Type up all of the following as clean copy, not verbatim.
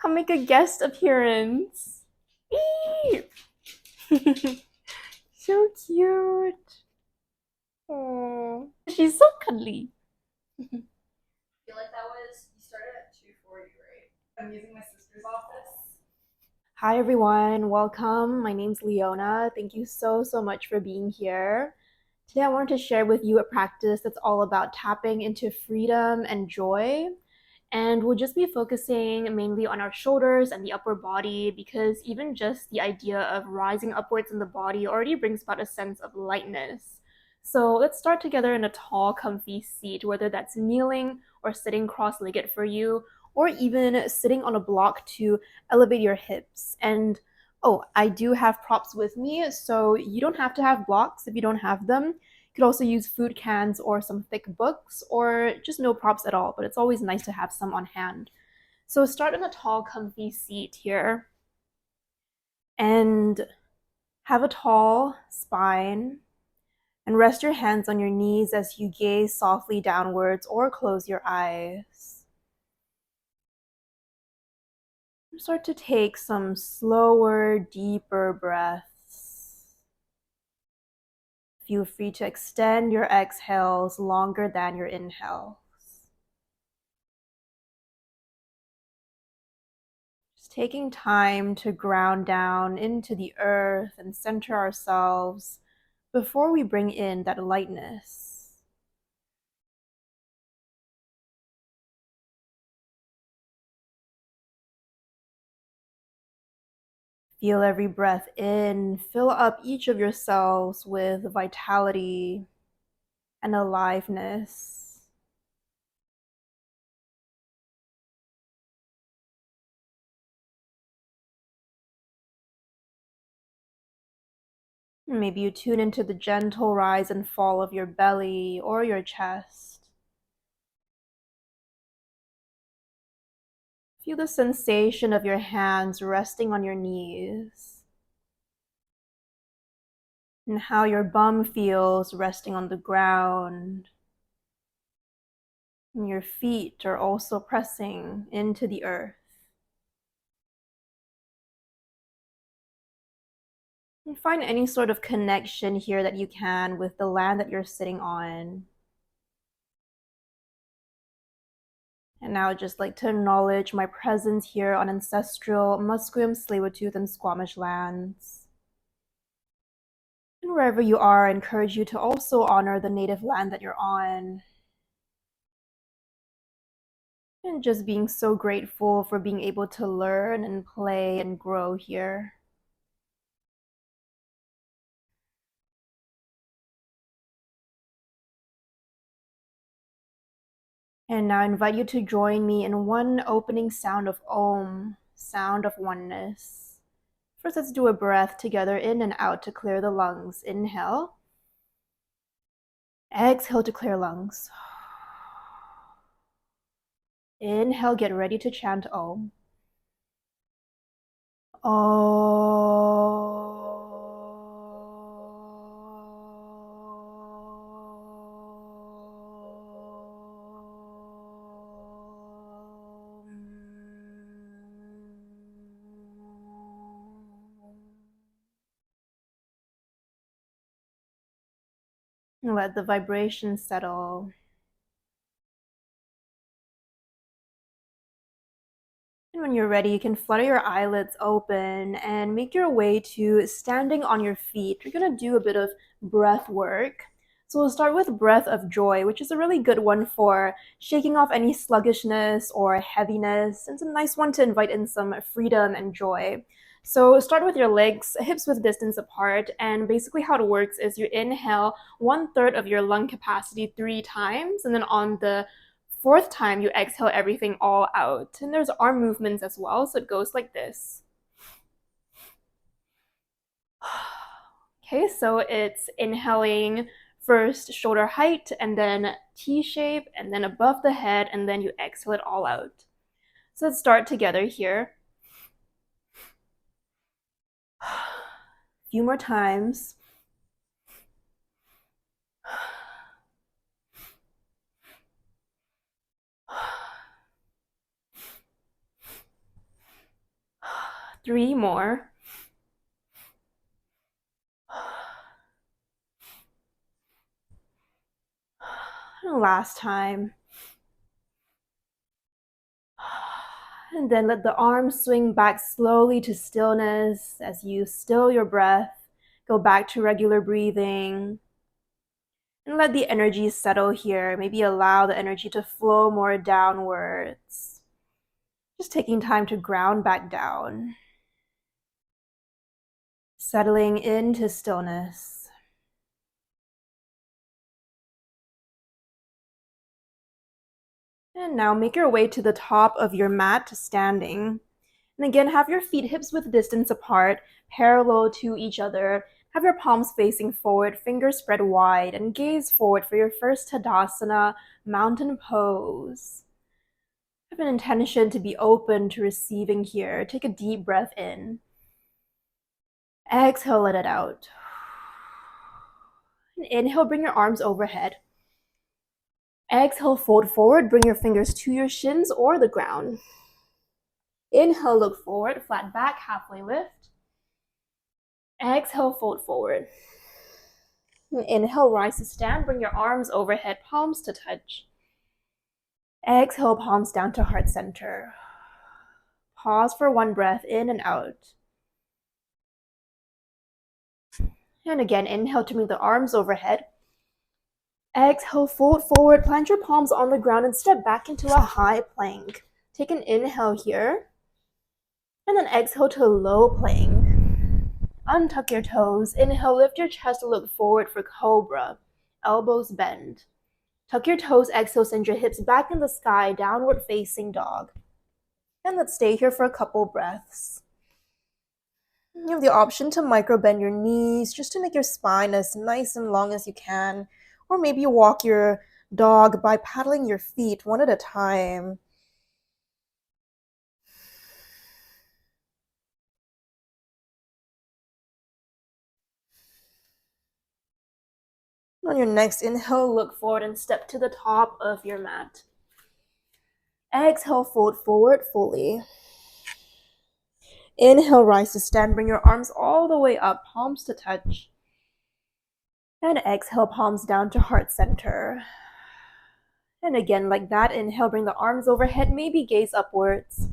Come make a guest appearance. Eee! So cute. Oh, she's so cuddly. I feel like you started at 2:40, right? I'm using my sister's office. Hi everyone, welcome. My name's Leona. Thank you so much for being here. Today I wanted to share with you a practice that's all about tapping into freedom and joy. And we'll just be focusing mainly on our shoulders and the upper body, because even just the idea of rising upwards in the body already brings about a sense of lightness. So let's start together in a tall, comfy seat, whether that's kneeling or sitting cross-legged for you, or even sitting on a block to elevate your hips. And oh, I do have props with me, so you don't have to have blocks if you don't have them. You could also use food cans or some thick books, or just no props at all, but it's always nice to have some on hand. So start in a tall, comfy seat here, and have a tall spine, and rest your hands on your knees as you gaze softly downwards or close your eyes. Start to take some slower, deeper breaths. Feel free to extend your exhales longer than your inhales. Just taking time to ground down into the earth and center ourselves before we bring in that lightness. Feel every breath in, fill up each of your cells with vitality and aliveness. Maybe you tune into the gentle rise and fall of your belly or your chest. Feel the sensation of your hands resting on your knees, and how your bum feels resting on the ground. And your feet are also pressing into the earth. And find any sort of connection here that you can with the land that you're sitting on. And now I'd just like to acknowledge my presence here on ancestral Musqueam, Tsleil Waututh, and Squamish lands. And wherever you are, I encourage you to also honor the native land that you're on. And just being so grateful for being able to learn and play and grow here. And now I invite you to join me in one opening sound of Om, sound of oneness. First, let's do a breath together in and out to clear the lungs. Inhale. Exhale to clear lungs. Inhale, get ready to chant Om. Om. Let the vibration settle. And when you're ready, you can flutter your eyelids open and make your way to standing on your feet. You're going to do a bit of breath work. So we'll start with breath of joy, which is a really good one for shaking off any sluggishness or heaviness. It's a nice one to invite in some freedom and joy. So start with your legs hips width distance apart, and basically how it works is you inhale 1/3 of your lung capacity 3 times, and then on the fourth time you exhale everything all out. And there's arm movements as well, so it goes like this. Okay, so it's inhaling first shoulder height, and then T-shape, and then above the head, and then you exhale it all out. So let's start together here. A few more times. 3 more. Last time. And then let the arms swing back slowly to stillness as you still your breath. Go back to regular breathing. And let the energy settle here. Maybe allow the energy to flow more downwards. Just taking time to ground back down. Settling into stillness. And now make your way to the top of your mat, standing. And again, have your feet hips width distance apart, parallel to each other. Have your palms facing forward, fingers spread wide, and gaze forward for your first Tadasana, mountain pose. Have an intention to be open to receiving here. Take a deep breath in. Exhale, let it out. And inhale, bring your arms overhead. Exhale, fold forward, bring your fingers to your shins or the ground. Inhale, look forward, flat back, halfway lift. Exhale, fold forward. And inhale, rise to stand, bring your arms overhead, palms to touch. Exhale, palms down to heart center. Pause for one breath, in and out. And again, inhale to bring the arms overhead. Exhale, fold forward, plant your palms on the ground and step back into a high plank. Take an inhale here. And then exhale to a low plank. Untuck your toes. Inhale, lift your chest and look forward for cobra. Elbows bend. Tuck your toes, exhale, send your hips back in the sky, downward facing dog. And let's stay here for a couple breaths. You have the option to micro bend your knees just to make your spine as nice and long as you can. Or maybe walk your dog by paddling your feet one at a time. On your next inhale, look forward and step to the top of your mat. Exhale, fold forward fully. Inhale, rise to stand. Bring your arms all the way up, palms to touch. And exhale, palms down to heart center. And again, like that, inhale, bring the arms overhead, maybe gaze upwards.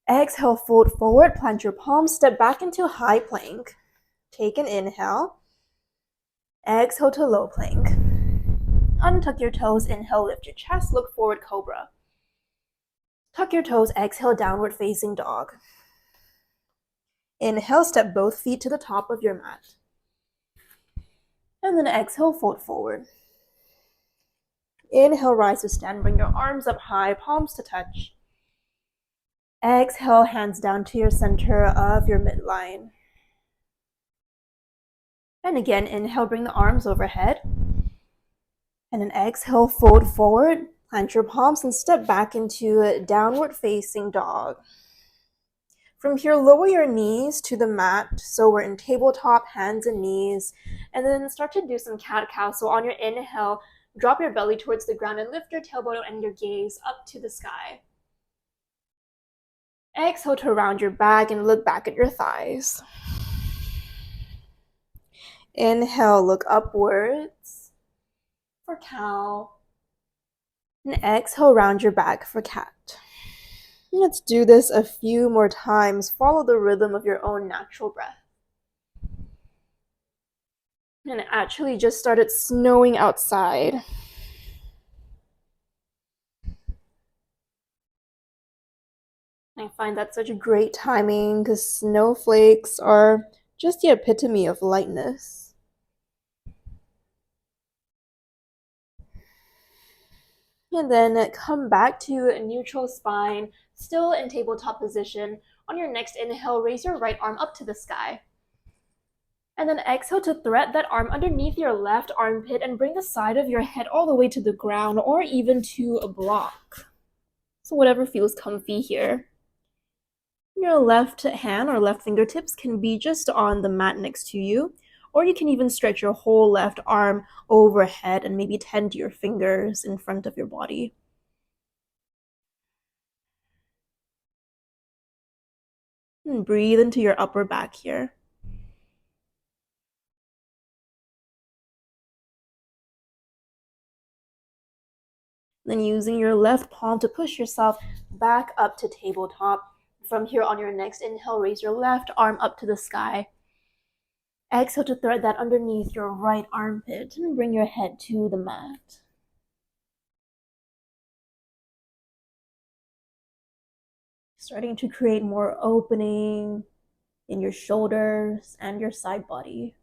Exhale, fold forward, plant your palms, step back into high plank. Take an inhale. Exhale to low plank. Untuck your toes, inhale, lift your chest, look forward, cobra. Tuck your toes, exhale, downward facing dog. Inhale, step both feet to the top of your mat. And then exhale, fold forward. Inhale, rise to stand, bring your arms up high, palms to touch. Exhale, hands down to your center of your midline. And again, inhale, bring the arms overhead. And then exhale, fold forward, plant your palms and step back into downward facing dog. From here, lower your knees to the mat. So we're in tabletop, hands and knees. And then start to do some cat-cow. So on your inhale, drop your belly towards the ground and lift your tailbone and your gaze up to the sky. Exhale to round your back and look back at your thighs. Inhale, look upwards for cow. And exhale, round your back for cat. Let's do this a few more times. Follow the rhythm of your own natural breath. And it actually just started snowing outside. I find that such a great timing because snowflakes are just the epitome of lightness. And then come back to a neutral spine, still in tabletop position. On your next inhale, raise your right arm up to the sky. And then exhale to thread that arm underneath your left armpit and bring the side of your head all the way to the ground or even to a block. So whatever feels comfy here. Your left hand or left fingertips can be just on the mat next to you, or you can even stretch your whole left arm overhead and maybe tend to your fingers in front of your body. And breathe into your upper back here. Then using your left palm to push yourself back up to tabletop. From here on your next inhale, raise your left arm up to the sky. Exhale to thread that underneath your right armpit and bring your head to the mat. Starting to create more opening in your shoulders and your side body.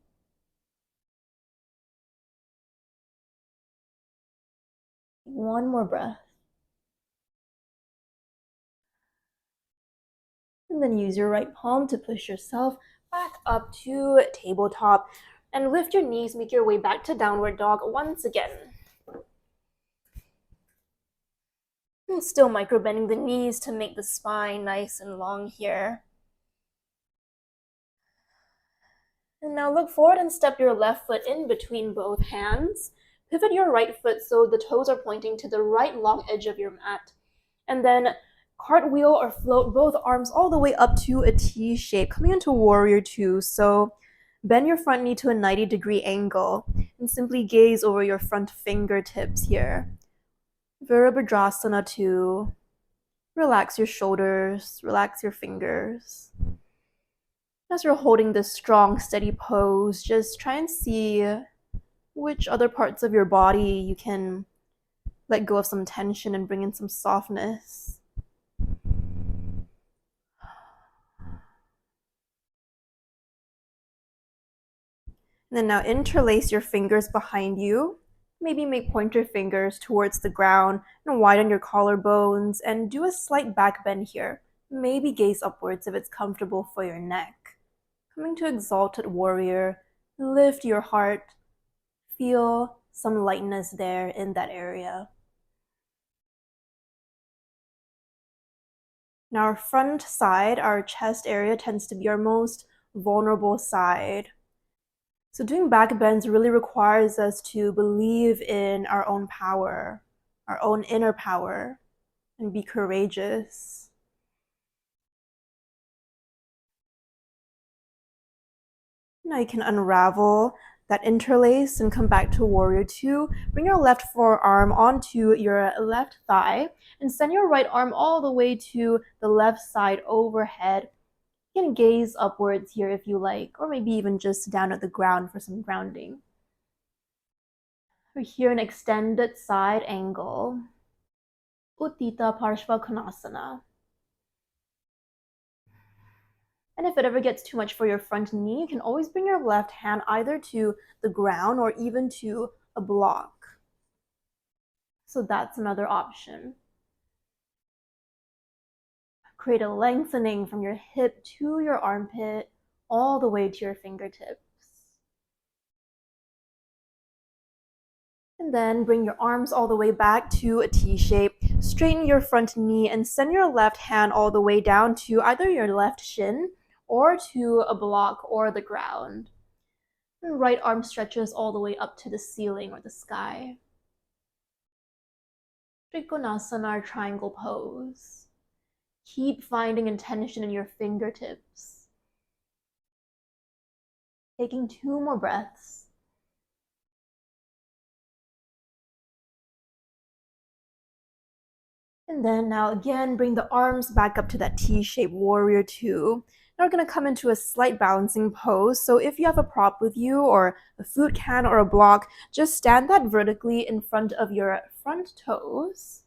One more breath. And then use your right palm to push yourself back up to tabletop and lift your knees, make your way back to downward dog once again. And still micro-bending the knees to make the spine nice and long here. And now look forward and step your left foot in between both hands. Pivot your right foot so the toes are pointing to the right long edge of your mat. And then cartwheel or float both arms all the way up to a T shape, coming into warrior two. So bend your front knee to a 90-degree angle and simply gaze over your front fingertips here. Virabhadrasana 2. Relax your shoulders, relax your fingers. As you're holding this strong, steady pose, just try and see which other parts of your body you can let go of some tension and bring in some softness. And then now interlace your fingers behind you. Maybe make pointer fingers towards the ground and widen your collarbones and do a slight back bend here. Maybe gaze upwards if it's comfortable for your neck. Coming to exalted warrior, lift your heart. Feel some lightness there in that area. Now our front side, our chest area, tends to be our most vulnerable side. So doing back bends really requires us to believe in our own power, our own inner power, and be courageous. Now you can unravel that interlace and come back to warrior two. Bring your left forearm onto your left thigh and send your right arm all the way to the left side overhead. You can gaze upwards here if you like, or maybe even just down at the ground for some grounding. We're here in extended side angle. Utthita Parshva Konasana. And if it ever gets too much for your front knee, you can always bring your left hand either to the ground or even to a block. So that's another option. Create a lengthening from your hip to your armpit, all the way to your fingertips. And then bring your arms all the way back to a T shape. Straighten your front knee and send your left hand all the way down to either your left shin or to a block or the ground. And right arm stretches all the way up to the ceiling or the sky. Trikonasana, triangle pose. Keep finding intention in your fingertips. Taking 2 more breaths. And then now again, bring the arms back up to that T-shaped warrior two. Now we're going to come into a slight balancing pose. So if you have a prop with you or a food can or a block, just stand that vertically in front of your front toes.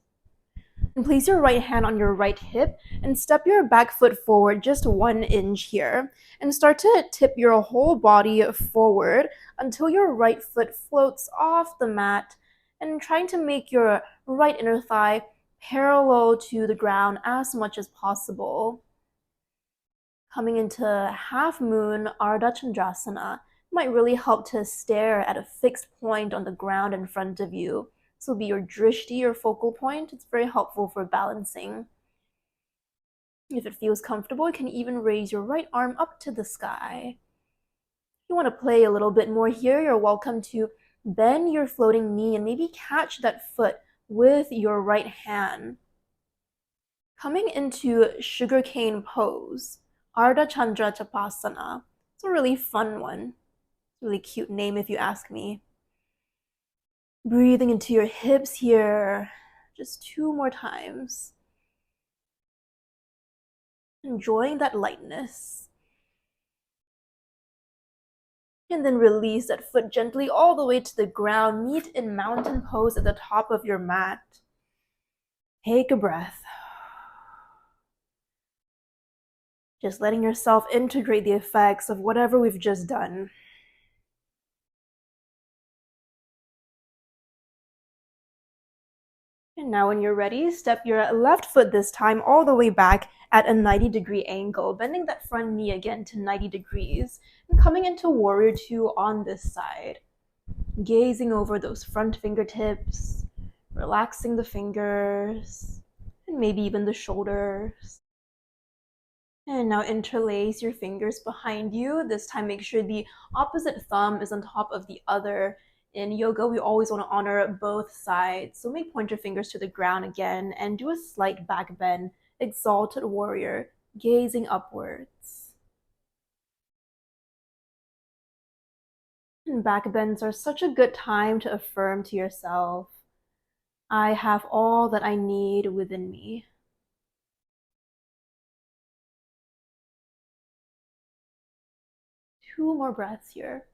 And place your right hand on your right hip and step your back foot forward just 1 inch here. And start to tip your whole body forward until your right foot floats off the mat, and trying to make your right inner thigh parallel to the ground as much as possible. Coming into half moon Ardha Chandrasana might really help to stare at a fixed point on the ground in front of you. This will be your drishti, your focal point. It's very helpful for balancing. If it feels comfortable, you can even raise your right arm up to the sky. If you want to play a little bit more here, you're welcome to bend your floating knee and maybe catch that foot with your right hand. Coming into sugarcane pose, Ardha Chandra Chapasana. It's a really fun one. Really cute name if you ask me. Breathing into your hips here. Just 2 more times. Enjoying that lightness. And then release that foot gently all the way to the ground. Meet in mountain pose at the top of your mat. Take a breath. Just letting yourself integrate the effects of whatever we've just done. And now when you're ready, step your left foot this time all the way back at a 90-degree angle, bending that front knee again to 90 degrees, and coming into Warrior Two on this side. Gazing over those front fingertips, relaxing the fingers, and maybe even the shoulders. And now interlace your fingers behind you. This time make sure the opposite thumb is on top of the other. In yoga, we always want to honor both sides. So make pointer fingers to the ground again and do a slight back bend, exalted warrior, gazing upwards. And back bends are such a good time to affirm to yourself, I have all that I need within me. Two more breaths here.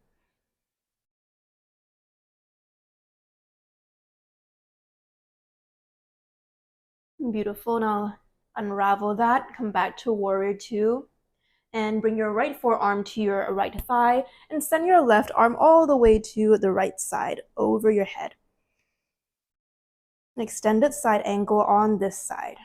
Beautiful. Now unravel that, come back to Warrior Two, and bring your right forearm to your right thigh, and send your left arm all the way to the right side, over your head. An extended side angle on this side.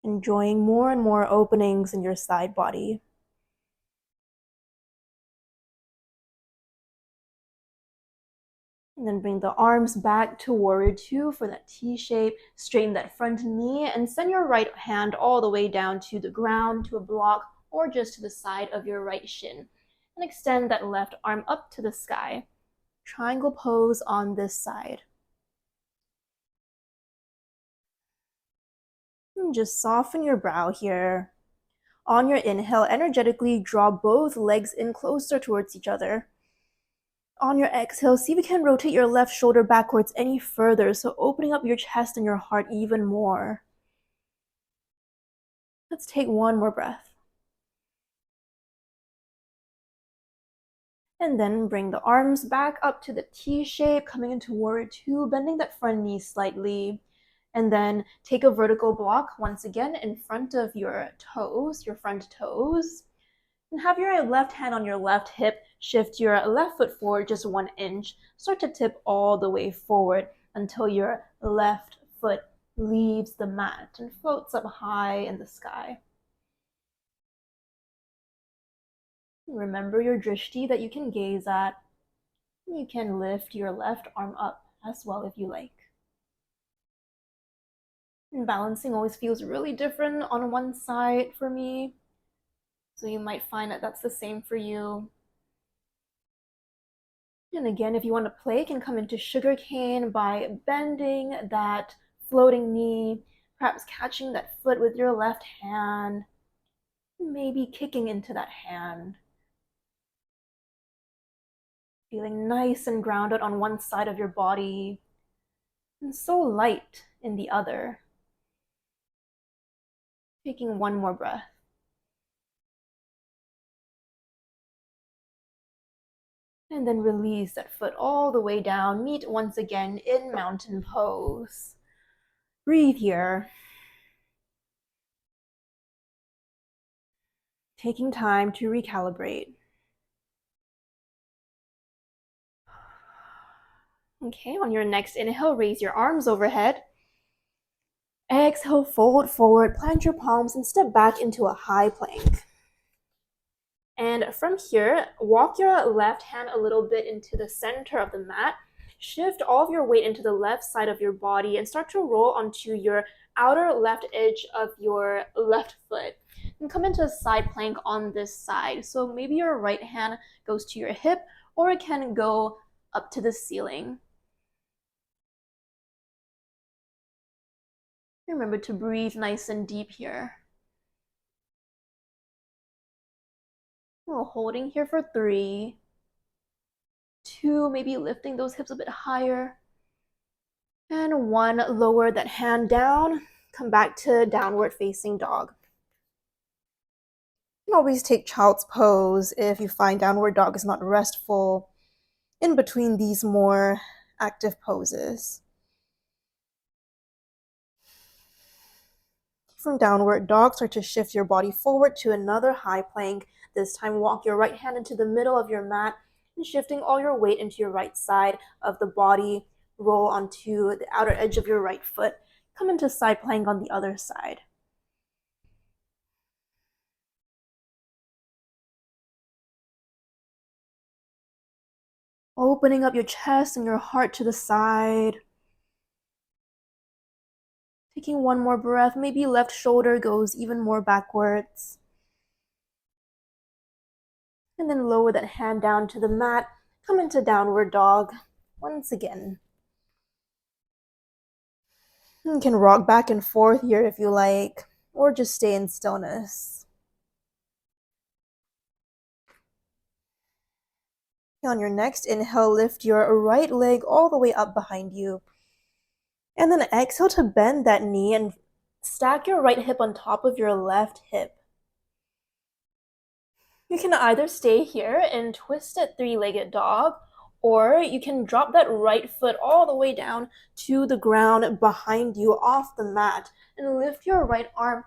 Enjoying more and more openings in your side body. And then bring the arms back to Warrior Two for that T shape. Straighten that front knee and send your right hand all the way down to the ground, to a block, or just to the side of your right shin. And extend that left arm up to the sky. Triangle pose on this side. And just soften your brow here. On your inhale, energetically draw both legs in closer towards each other. On your exhale, see if you can rotate your left shoulder backwards any further, so opening up your chest and your heart even more. Let's take one more breath. And then bring the arms back up to the T shape, coming into Warrior Two, bending that front knee slightly. And then take a vertical block once again in front of your toes, your front toes. And have your left hand on your left hip, shift your left foot forward just 1 inch. Start to tip all the way forward until your left foot leaves the mat and floats up high in the sky. Remember your drishti that you can gaze at. You can lift your left arm up as well if you like. And balancing always feels really different on one side for me. So you might find that that's the same for you. And again, if you want to play, you can come into sugarcane by bending that floating knee, perhaps catching that foot with your left hand, maybe kicking into that hand. Feeling nice and grounded on one side of your body, and so light in the other. Taking one more breath. And then release that foot all the way down. Meet once again in mountain pose. Breathe here. Taking time to recalibrate. Okay, on your next inhale, raise your arms overhead. Exhale, fold forward, plant your palms, and step back into a high plank. And from here, walk your left hand a little bit into the center of the mat. Shift all of your weight into the left side of your body and start to roll onto your outer left edge of your left foot. And come into a side plank on this side. So maybe your right hand goes to your hip, or it can go up to the ceiling. Remember to breathe nice and deep here. We're holding here for 3, 2, maybe lifting those hips a bit higher, and 1, lower that hand down, come back to downward facing dog. You can always take child's pose if you find downward dog is not restful in between these more active poses. From downward dog, start to shift your body forward to another high plank. This time walk your right hand into the middle of your mat and shifting all your weight into your right side of the body. Roll onto the outer edge of your right foot. Come into side plank on the other side. Opening up your chest and your heart to the side. Taking 1 more breath, maybe left shoulder goes even more backwards. And then lower that hand down to the mat. Come into downward dog once again. You can rock back and forth here if you like, or just stay in stillness. On your next inhale, lift your right leg all the way up behind you. And then exhale to bend that knee and stack your right hip on top of your left hip. You can either stay here in twisted 3-legged dog, or you can drop that right foot all the way down to the ground behind you off the mat and lift your right arm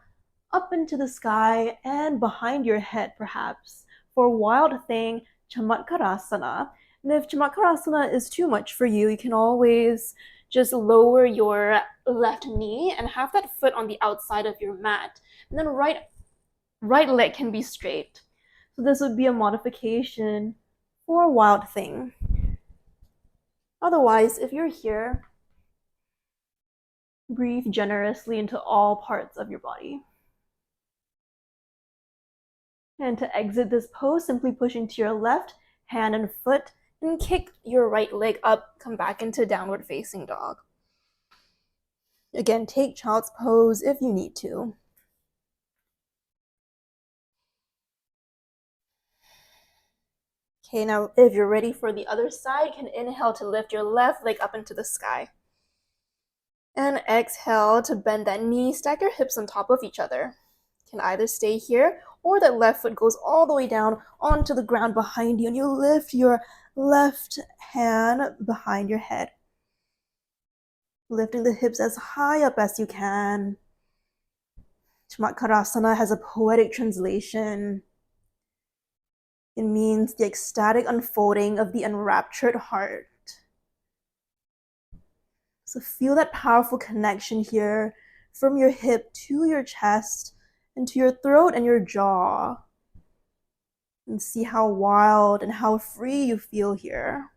up into the sky and behind your head perhaps for Wild Thing Chamatsarasana. And if Chamatsarasana is too much for you, you can always just lower your left knee and have that foot on the outside of your mat. And then right leg can be straight. So this would be a modification for Wild Thing. Otherwise, if you're here, breathe generously into all parts of your body. And to exit this pose, simply push into your left hand and foot and kick your right leg up, come back into downward facing dog. Again, take child's pose if you need to. Okay, now if you're ready for the other side, you can inhale to lift your left leg up into the sky. And exhale to bend that knee, stack your hips on top of each other. You can either stay here or that left foot goes all the way down onto the ground behind you and you lift your left hand behind your head. Lifting the hips as high up as you can. Chamatsarasana has a poetic translation. It means the ecstatic unfolding of the enraptured heart. So feel that powerful connection here from your hip to your chest and to your throat and your jaw. And see how wild and how free you feel here.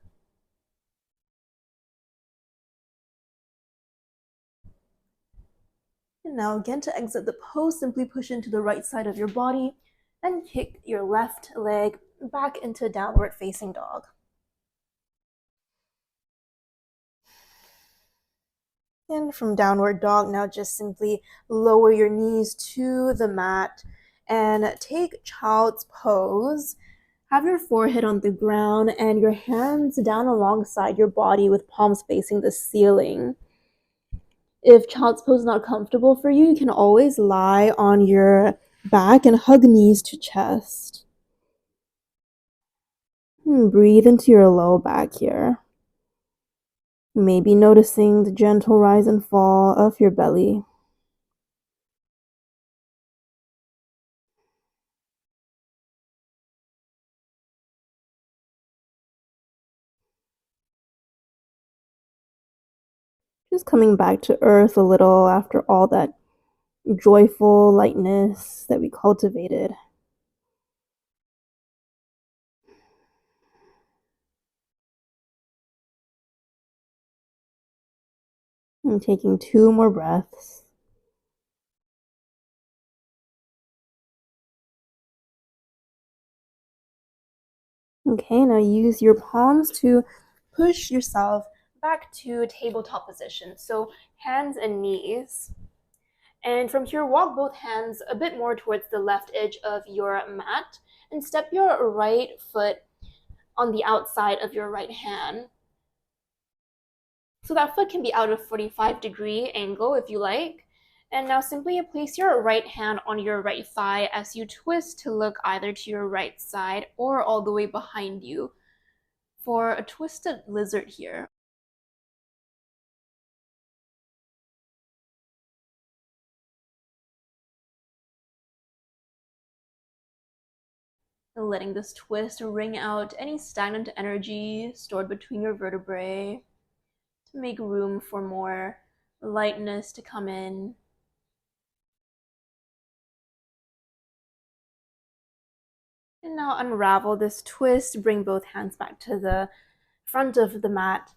And now again, to exit the pose, simply push into the right side of your body and kick your left leg back into downward facing dog. And from downward dog, now just simply lower your knees to the mat and take child's pose. Have your forehead on the ground and your hands down alongside your body with palms facing the ceiling. If child's pose is not comfortable for you, you can always lie on your back and hug knees to chest. Breathe into your low back here. Maybe noticing the gentle rise and fall of your belly. Just coming back to earth a little after all that joyful lightness that we cultivated. And taking 2 more breaths. Okay, now use your palms to push yourself back to tabletop position. So hands and knees. And from here, walk both hands a bit more towards the left edge of your mat and step your right foot on the outside of your right hand. So that foot can be out of 45-degree angle if you like. And now simply place your right hand on your right thigh as you twist to look either to your right side or all the way behind you for a twisted lizard here. And letting this twist wring out any stagnant energy stored between your vertebrae to make room for more lightness to come in. And now unravel this twist, bring both hands back to the front of the mat,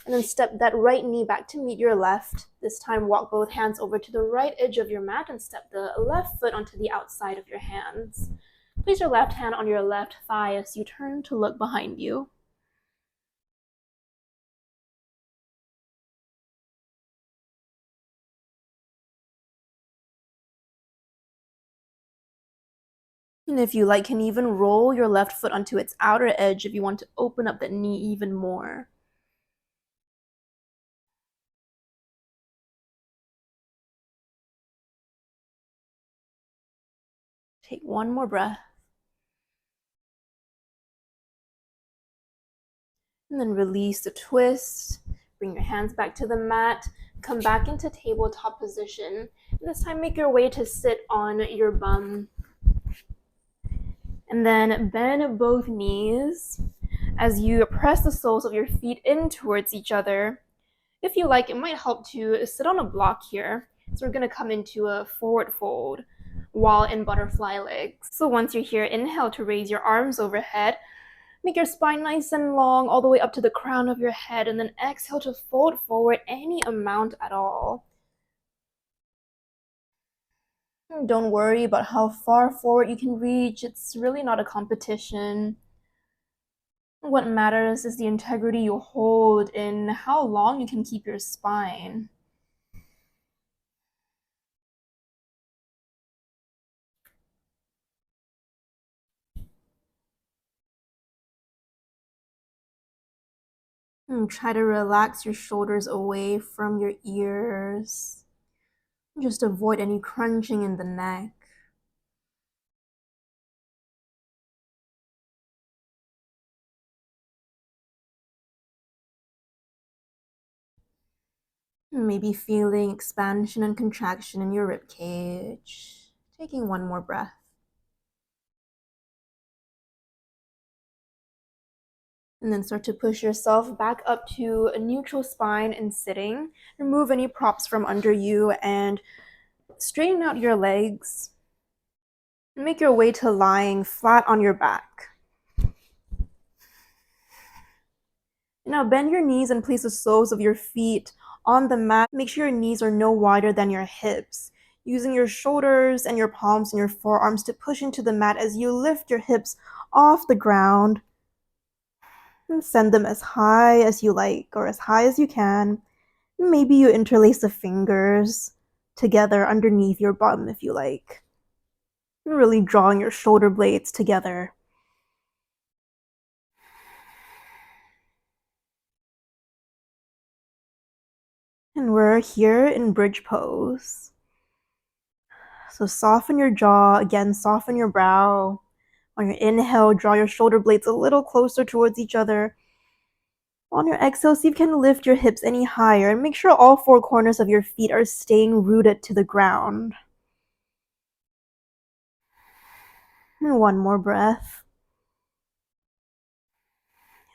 and then step that right knee back to meet your left. This time walk both hands over to the right edge of your mat and step the left foot onto the outside of your hands. Place your left hand on your left thigh as you turn to look behind you. And if you like, can even roll your left foot onto its outer edge if you want to open up that knee even more. Take one more breath. And then release the twist. Bring your hands back to the mat. Come back into tabletop position. And this time make your way to sit on your bum. And then bend both knees as you press the soles of your feet in towards each other. If you like, it might help to sit on a block here. So we're going to come into a forward fold while in butterfly legs. So once you're here, inhale to raise your arms overhead. Make your spine nice and long all the way up to the crown of your head, and then exhale to fold forward any amount at all. And don't worry about how far forward you can reach. It's really not a competition. What matters is the integrity you hold in how long you can keep your spine. And try to relax your shoulders away from your ears. Just avoid any crunching in the neck. Maybe feeling expansion and contraction in your rib cage. Taking one more breath. And then start to push yourself back up to a neutral spine and sitting. Remove any props from under you and straighten out your legs. And make your way to lying flat on your back. Now bend your knees and place the soles of your feet on the mat. Make sure your knees are no wider than your hips. Using your shoulders and your palms and your forearms to push into the mat as you lift your hips off the ground. And send them as high as you like or as high as you can. Maybe you interlace the fingers together underneath your bum if you like. And really drawing your shoulder blades together. And we're here in bridge pose. So soften your jaw, again, soften your brow. On your inhale, draw your shoulder blades a little closer towards each other. On your exhale, see if you can lift your hips any higher and make sure all four corners of your feet are staying rooted to the ground. And one more breath.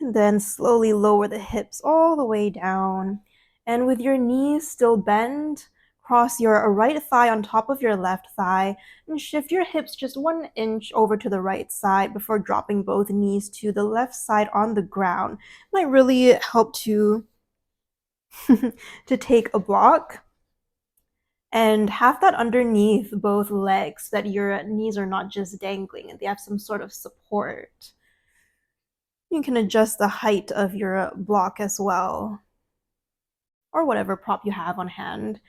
And then slowly lower the hips all the way down. And with your knees still bent, cross your right thigh on top of your left thigh and shift your hips just 1 inch over to the right side before dropping both knees to the left side on the ground. Might really help to take a block and have that underneath both legs so that your knees are not just dangling and they have some sort of support. You can adjust the height of your block as well, or whatever prop you have on hand.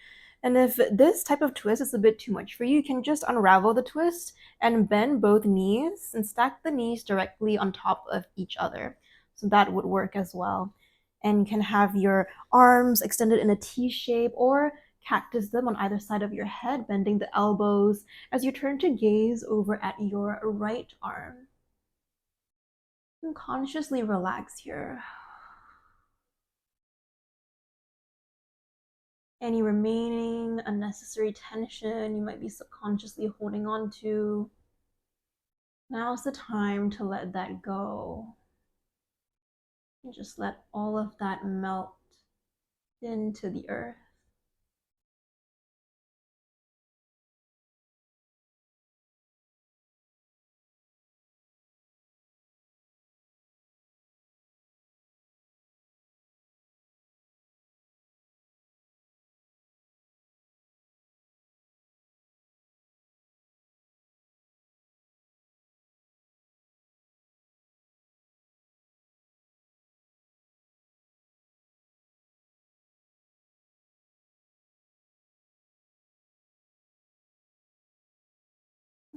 And if this type of twist is a bit too much for you, you can just unravel the twist and bend both knees and stack the knees directly on top of each other. So that would work as well. And you can have your arms extended in a T shape or cactus them on either side of your head, bending the elbows as you turn to gaze over at your right arm. And consciously relax here. Any remaining unnecessary tension you might be subconsciously holding on to, now's the time to let that go. And just let all of that melt into the earth.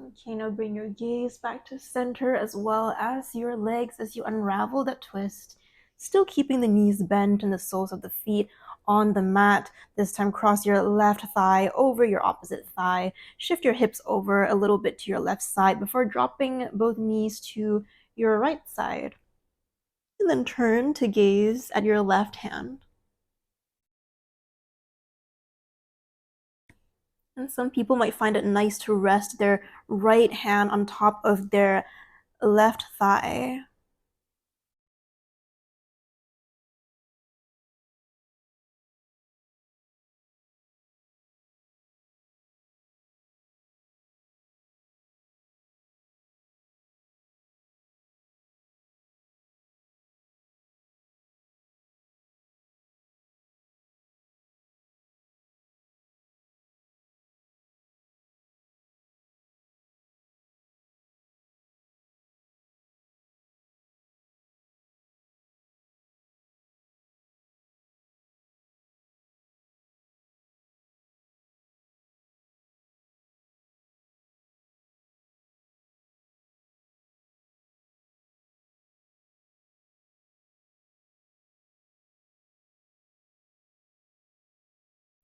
Okay, now bring your gaze back to center as well as your legs as you unravel that twist. Still keeping the knees bent and the soles of the feet on the mat. This time cross your left thigh over your opposite thigh. Shift your hips over a little bit to your left side before dropping both knees to your right side. And then turn to gaze at your left hand. And some people might find it nice to rest their right hand on top of their left thigh.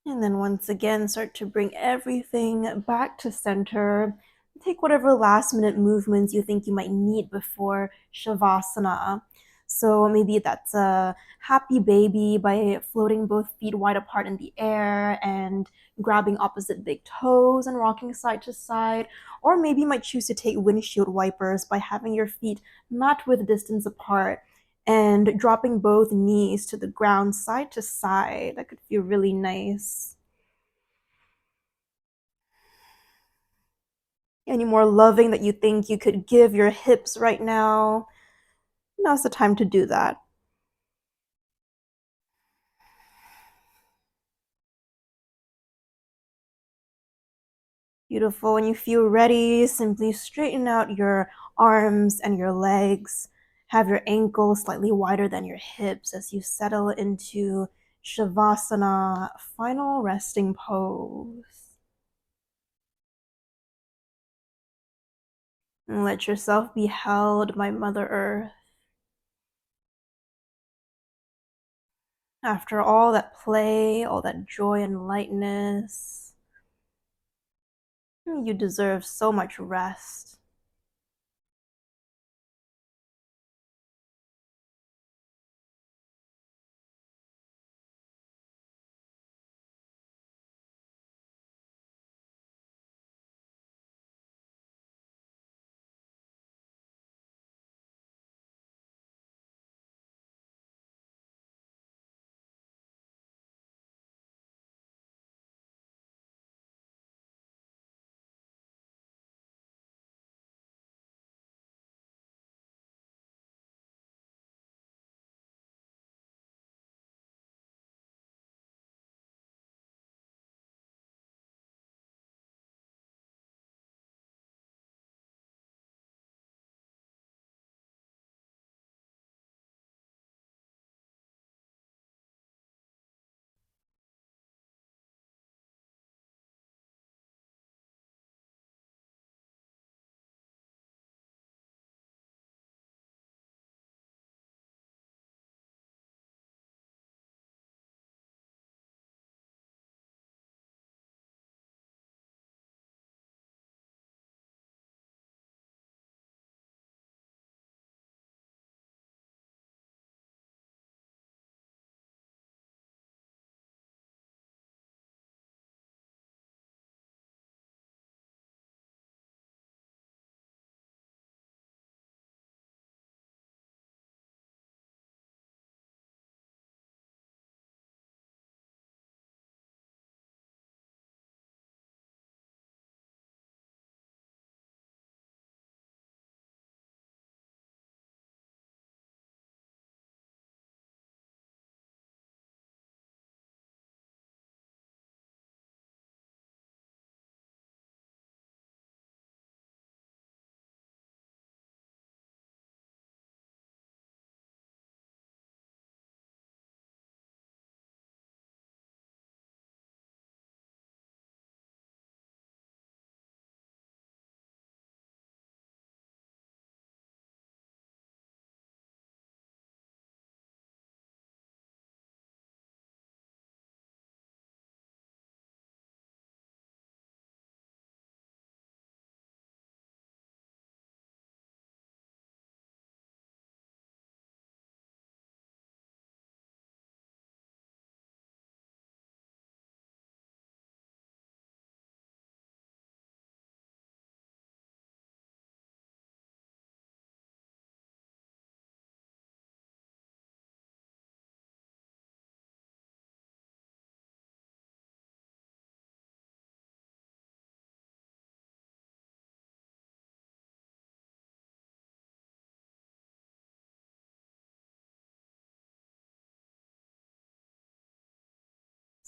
And then once again, start to bring everything back to center. Take whatever last minute movements you think you might need before Shavasana. So maybe that's a happy baby by floating both feet wide apart in the air and grabbing opposite big toes and rocking side to side. Or maybe you might choose to take windshield wipers by having your feet mat width distance apart and dropping both knees to the ground side to side. That could feel really nice. Any more loving that you think you could give your hips right now? Now's the time to do that. Beautiful. When you feel ready, simply straighten out your arms and your legs. Have your ankles slightly wider than your hips as you settle into Shavasana, final resting pose. And let yourself be held by Mother Earth. After all that play, all that joy and lightness, you deserve so much rest.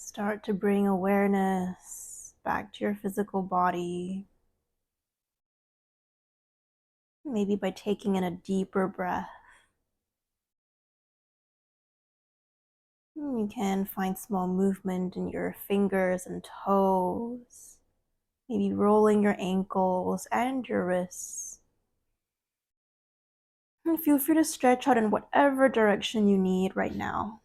Start to bring awareness back to your physical body. Maybe by taking in a deeper breath. You can find small movement in your fingers and toes. Maybe rolling your ankles and your wrists. And feel free to stretch out in whatever direction you need right now.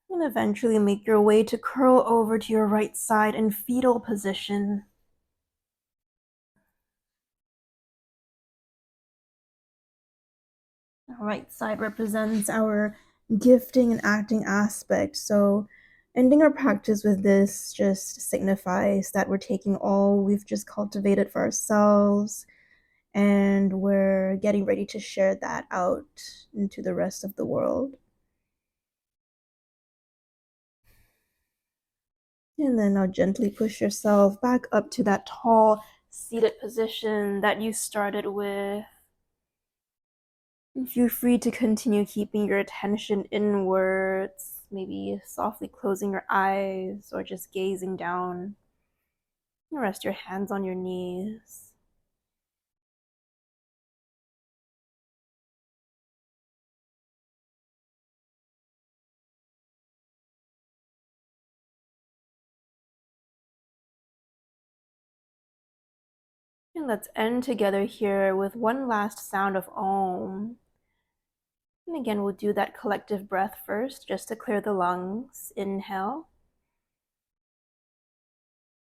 And eventually make your way to curl over to your right side in fetal position. The right side represents our gifting and acting aspect. So ending our practice with this just signifies that we're taking all we've just cultivated for ourselves and we're getting ready to share that out into the rest of the world. And then now gently push yourself back up to that tall seated position that you started with. And feel free to continue keeping your attention inwards, maybe softly closing your eyes or just gazing down. And rest your hands on your knees. And let's end together here with one last sound of Om. And again, we'll do that collective breath first, just to clear the lungs. Inhale.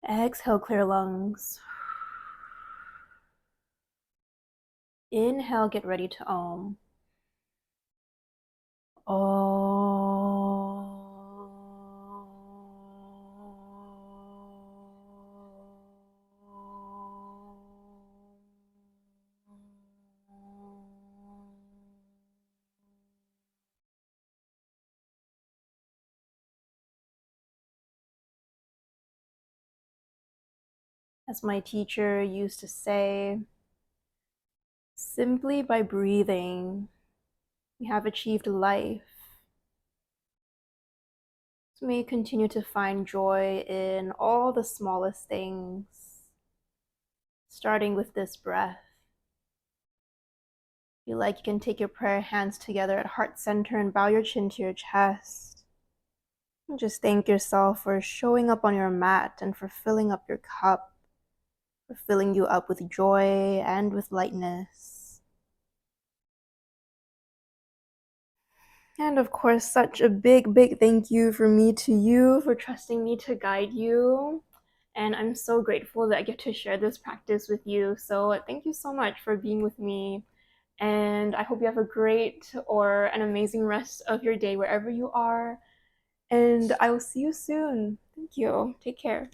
Exhale, clear lungs. Inhale, get ready to Om. Om. As my teacher used to say, simply by breathing, we have achieved life. So may you continue to find joy in all the smallest things, starting with this breath. If you like, you can take your prayer hands together at heart center and bow your chin to your chest. And just thank yourself for showing up on your mat and for filling up your cup, for filling you up with joy and with lightness. And of course, such a big, big thank you from me to you for trusting me to guide you. And I'm so grateful that I get to share this practice with you. So thank you so much for being with me. And I hope you have a great or an amazing rest of your day wherever you are. And I will see you soon. Thank you. Take care.